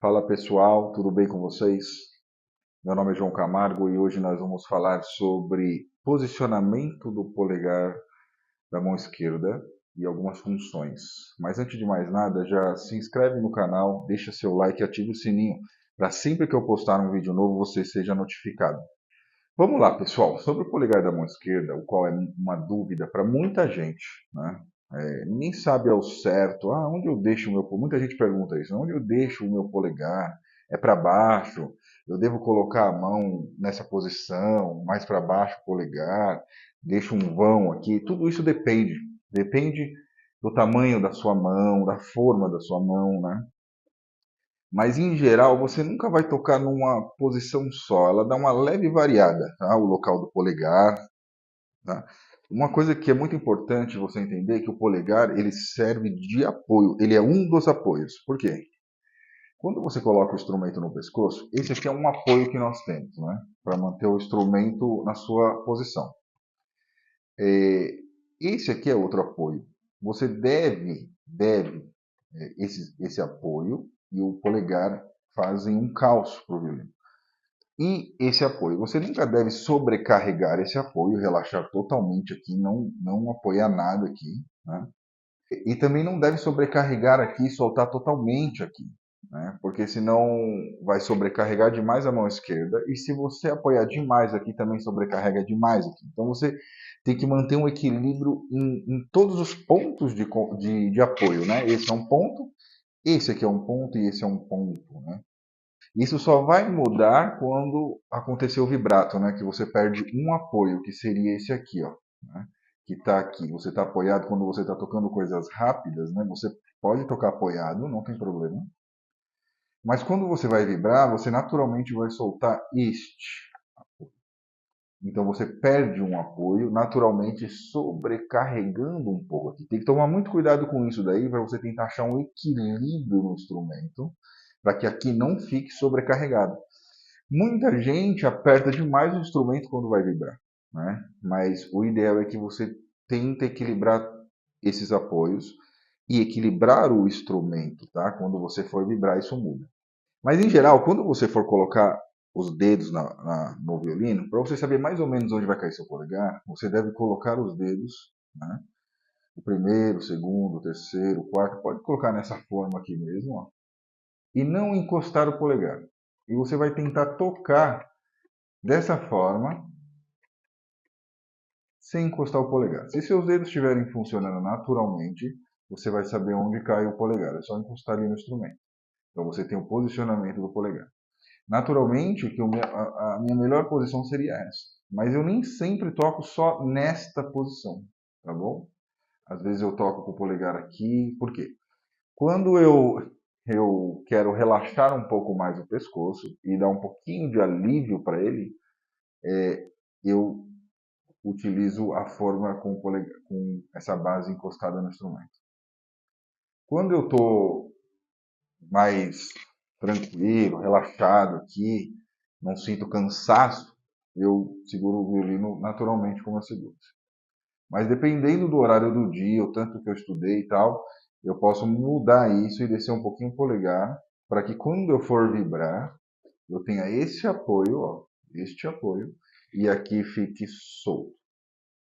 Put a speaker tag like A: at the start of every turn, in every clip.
A: Fala pessoal, tudo bem com vocês? Meu nome é João Camargo e hoje nós vamos falar sobre posicionamento do polegar da mão esquerda e algumas funções. Mas antes de mais nada, já se inscreve no canal, deixa seu like e ative o sininho para sempre que eu postar um vídeo novo você seja notificado. Vamos lá, pessoal, sobre o polegar da mão esquerda, o qual é uma dúvida para muita gente, né? Ninguém sabe ao certo, onde eu deixo o meu polegar? Muita gente pergunta isso, onde eu deixo o meu polegar? É para baixo? Eu devo colocar a mão nessa posição, mais para baixo o polegar? Deixo um vão aqui? Tudo isso depende do tamanho da sua mão, da forma da sua mão, né? Mas em geral você nunca vai tocar numa posição só, ela dá uma leve variada, tá? O local do polegar, tá? Uma coisa que é muito importante você entender é que o polegar ele serve de apoio, ele é um dos apoios. Por quê? Quando você coloca o instrumento no pescoço, esse aqui é um apoio que nós temos, né? Para manter o instrumento na sua posição. Esse aqui é outro apoio. Você deve esse apoio e o polegar fazem um calço para o violino. E esse apoio, você nunca deve sobrecarregar esse apoio, relaxar totalmente aqui, não apoiar nada aqui, né? E também não deve sobrecarregar aqui e soltar totalmente aqui, né? Porque senão vai sobrecarregar demais a mão esquerda e se você apoiar demais aqui também sobrecarrega demais aqui. Então você tem que manter um equilíbrio em todos os pontos de apoio, né? Esse é um ponto, esse aqui é um ponto e esse é um ponto, né? Isso só vai mudar quando acontecer o vibrato, né? Que você perde um apoio, que seria esse aqui, ó, né? Que está aqui. Você está apoiado quando você está tocando coisas rápidas, né? Você pode tocar apoiado, não tem problema. Mas quando você vai vibrar, você naturalmente vai soltar este. Então você perde um apoio, naturalmente sobrecarregando um pouco aqui. Tem que tomar muito cuidado com isso daí, para você tentar achar um equilíbrio no instrumento, para que aqui não fique sobrecarregado. Muita gente aperta demais o instrumento quando vai vibrar, né? Mas o ideal é que você tente equilibrar esses apoios e equilibrar o instrumento, tá? Quando você for vibrar, isso muda. Mas em geral, quando você for colocar os dedos no violino, para você saber mais ou menos onde vai cair seu polegar, você deve colocar os dedos, né? O primeiro, o segundo, o terceiro, o quarto, pode colocar nessa forma aqui mesmo, ó, e não encostar o polegar. E você vai tentar tocar dessa forma, sem encostar o polegar. Se seus dedos estiverem funcionando naturalmente, você vai saber onde cai o polegar. É só encostar ali no instrumento. Então você tem o posicionamento do polegar. Naturalmente, que a minha melhor posição seria essa. Mas eu nem sempre toco só nesta posição, tá bom? Às vezes eu toco com o polegar aqui. Por quê? Quando eu quero relaxar um pouco mais o pescoço e dar um pouquinho de alívio para ele, eu utilizo a forma com essa base encostada no instrumento. Quando eu estou mais tranquilo, relaxado aqui, não sinto cansaço, eu seguro o violino naturalmente como eu seguro. Mas dependendo do horário do dia, o tanto que eu estudei e tal, eu posso mudar isso e descer um pouquinho o polegar, para que quando eu for vibrar, eu tenha esse apoio, ó, este apoio, e aqui fique solto.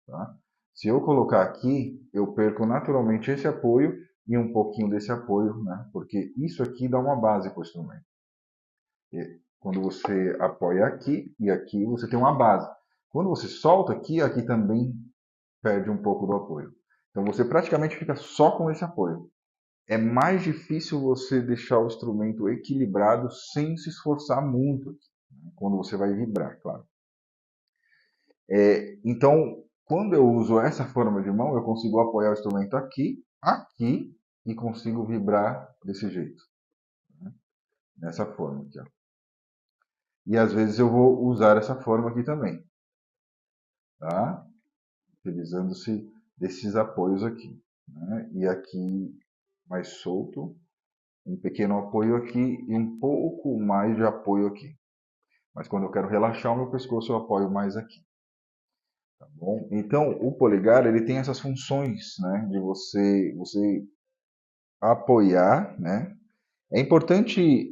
A: Tá? Se eu colocar aqui, eu perco naturalmente esse apoio e um pouquinho desse apoio, né? Porque isso aqui dá uma base para o instrumento. E quando você apoia aqui e aqui, você tem uma base. Quando você solta aqui, aqui também perde um pouco do apoio. Então você praticamente fica só com esse apoio. É mais difícil você deixar o instrumento equilibrado sem se esforçar muito, né? Quando você vai vibrar, claro. Então, quando eu uso essa forma de mão, eu consigo apoiar o instrumento aqui, aqui, e consigo vibrar desse jeito, né? Nessa forma aqui, ó. E às vezes eu vou usar essa forma aqui também, tá? Utilizando-se desses apoios aqui, né? E aqui mais solto, um pequeno apoio aqui e um pouco mais de apoio aqui. Mas quando eu quero relaxar o meu pescoço, eu apoio mais aqui. Tá bom? Então, o polegar ele tem essas funções, né, de você apoiar, né, É importante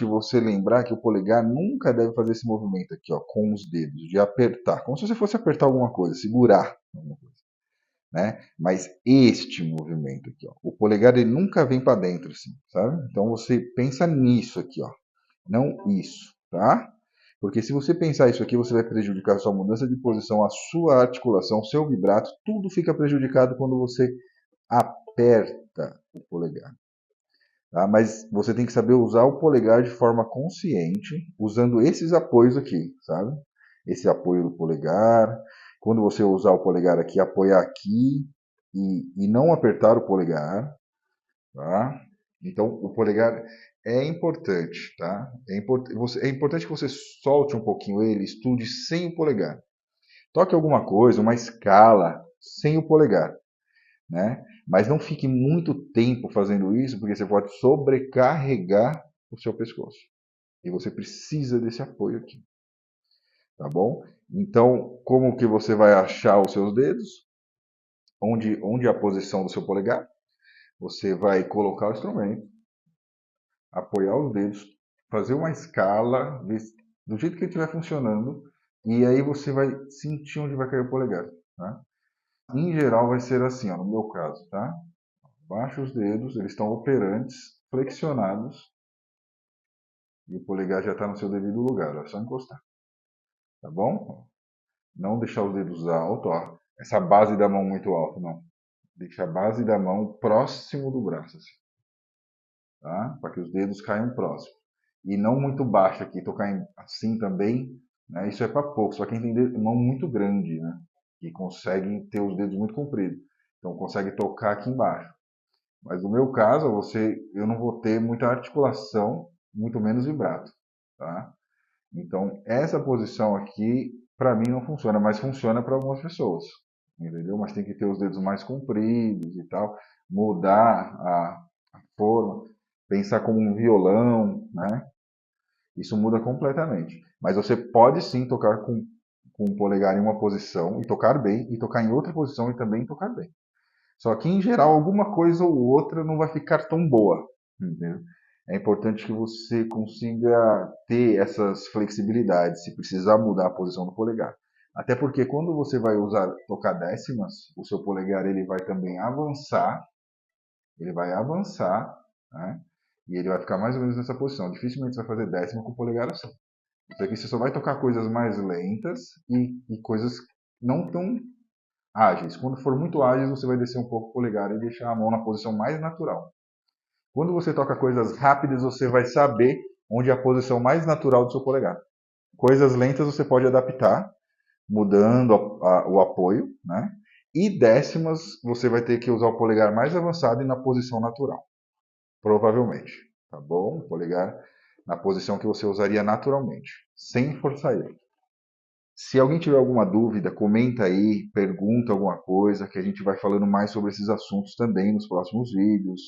A: você lembrar que o polegar nunca deve fazer esse movimento aqui, ó, com os dedos, de apertar, como se você fosse apertar alguma coisa, segurar alguma coisa, né? Mas este movimento aqui, ó, o polegar ele nunca vem para dentro, assim, sabe? Então você pensa nisso aqui, ó, não isso, tá? Porque se você pensar isso aqui, você vai prejudicar a sua mudança de posição, a sua articulação, o seu vibrato, tudo fica prejudicado quando você aperta o polegar. Tá? Mas você tem que saber usar o polegar de forma consciente, usando esses apoios aqui, sabe? Esse apoio do polegar. Quando você usar o polegar aqui, apoiar aqui e não apertar o polegar, tá? Então, o polegar é importante, tá? É importante que você solte um pouquinho ele, estude sem o polegar. Toque alguma coisa, uma escala, sem o polegar, né? Mas não fique muito tempo fazendo isso, porque você pode sobrecarregar o seu pescoço. E você precisa desse apoio aqui, tá bom? Então, como que você vai achar os seus dedos? Onde é a posição do seu polegar? Você vai colocar o instrumento, apoiar os dedos, fazer uma escala do jeito que ele estiver funcionando, e aí você vai sentir onde vai cair o polegar, tá? Em geral vai ser assim, ó, no meu caso, tá? Baixa os dedos, eles estão operantes, flexionados, e o polegar já está no seu devido lugar, é só encostar, tá bom? Não deixar os dedos altos, ó, essa base da mão muito alta, não. Deixa a base da mão próximo do braço, assim, tá? Para que os dedos caiam próximo. E não muito baixo aqui, tocar assim também, né? Isso é para pouco, só quem tem mão muito grande, né? Que consegue ter os dedos muito compridos. Então consegue tocar aqui embaixo. Mas no meu caso, eu não vou ter muita articulação, muito menos vibrato, tá? Então, essa posição aqui, para mim, não funciona, mas funciona para algumas pessoas, entendeu? Mas tem que ter os dedos mais compridos e tal, mudar a forma, pensar como um violão, né? Isso muda completamente. Mas você pode sim tocar com o polegar em uma posição e tocar bem, e tocar em outra posição e também tocar bem. Só que, em geral, alguma coisa ou outra não vai ficar tão boa, entendeu? É importante que você consiga ter essas flexibilidades, se precisar mudar a posição do polegar. Até porque quando você vai tocar décimas, o seu polegar ele vai também avançar, né? E ele vai ficar mais ou menos nessa posição. Dificilmente você vai fazer décima com o polegar assim. Isso aqui você só vai tocar coisas mais lentas e coisas não tão ágeis. Quando for muito ágeis, você vai descer um pouco o polegar e deixar a mão na posição mais natural. Quando você toca coisas rápidas, você vai saber onde é a posição mais natural do seu polegar. Coisas lentas você pode adaptar, mudando o apoio, né? E décimas você vai ter que usar o polegar mais avançado e na posição natural, provavelmente, tá bom? O polegar na posição que você usaria naturalmente, sem forçar ele. Se alguém tiver alguma dúvida, comenta aí, pergunta alguma coisa, que a gente vai falando mais sobre esses assuntos também nos próximos vídeos,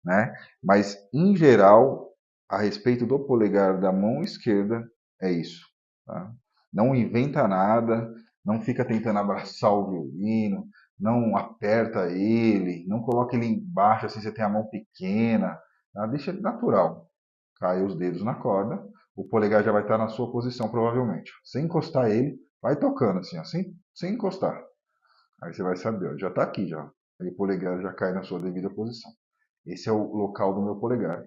A: né? Mas, em geral, a respeito do polegar da mão esquerda, é isso, tá? Não inventa nada, não fica tentando abraçar o violino, não aperta ele, não coloca ele embaixo assim, você tem a mão pequena, tá? Deixa ele natural. Cai os dedos na corda, o polegar já vai estar na sua posição, provavelmente. Sem encostar ele, vai tocando assim, ó, sem encostar. Aí você vai saber, ó, já está aqui já. Aí o polegar já cai na sua devida posição. Esse é o local do meu polegar.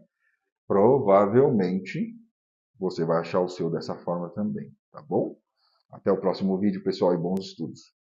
A: Provavelmente você vai achar o seu dessa forma também, tá bom? Até o próximo vídeo, pessoal, e bons estudos.